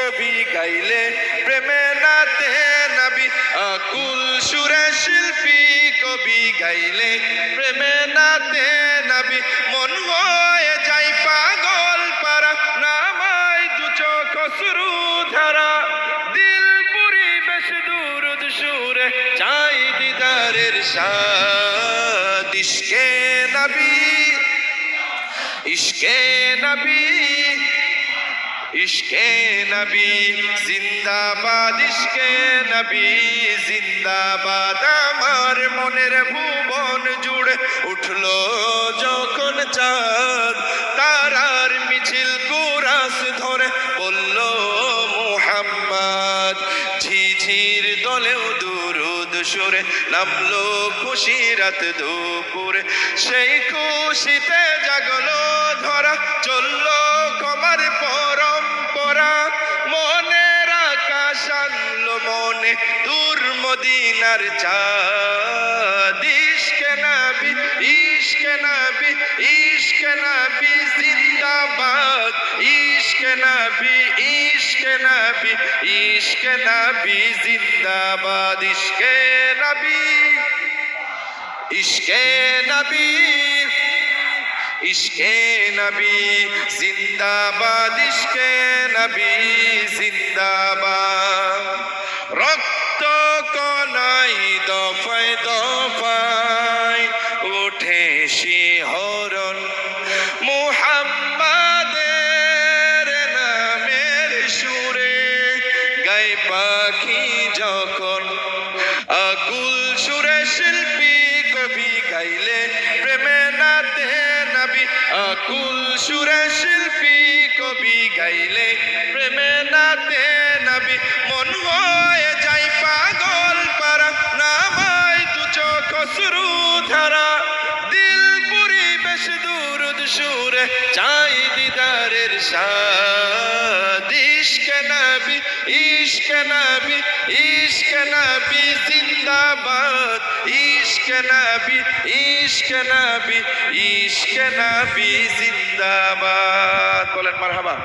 কবি গাইলে প্রেমে নাতে নবী আকুল সুরে শিল্পী কবি গাইলে প্রেমে নাতে নবী মন হয়ে যাই পাগল পারা নামাই দু চোখ অশ্রু ধারা দিল পরিবেশ দুরুদ সুরে চাই দিদারের শাদ ইশকে নবী ইশকে নবী ইশকে নবী জিন্দাবাদ ইশকে নবী জিন্দাবাদ আমার মনের ভুবন জুড়ে উঠলো যখন চাঁদ তারার মিছিল কুরাস ধরে বলল মুহাম্মদ ঝিঝির দলেও দুরুদ সুরে নামলো খুশি রাত দুপুরে সেই খুশিতে জাগলো ধরা চললো কমার পরম্পরা মনের আকাশ আনলো মনে দূর মদিনার চাঁদ ইশকে নবী ইশকে নবী ইশকে নবী জিন্দাবাদ ইশকে নবী ইশকে নবী ইশকে নবী জিন্দাবাদ ইশকে নবী ইশকে নবী ইশকে নবী জিন্দাবাদ ইশকে নবী জিন্দাবাদ রক্ত কণাই দফায় দফায় ওঠে শিহরণ মুহাম্মাদের নামের সুরে গায় পাখি যখন আকুল সুরে শিল্পী কবি গাইলে প্রেমে নাতে নবী আকুল সুরে শিল্পী কবি গাইলে প্রেমে নাতে নবী মন হয়ে যাই পাগল পারা নামাই দু চোখ অশ্রু ধারা দিল পরিবেশ দুরুদ সুরে চাই দিদারের শাদ ইশকে নবী ইশকে নবী ইশকে নবী জিন্দাবাদ ইশকে নবী ইশকে নবী ইশকে নবী জিন্দাবাদ বলেন মারহাবা।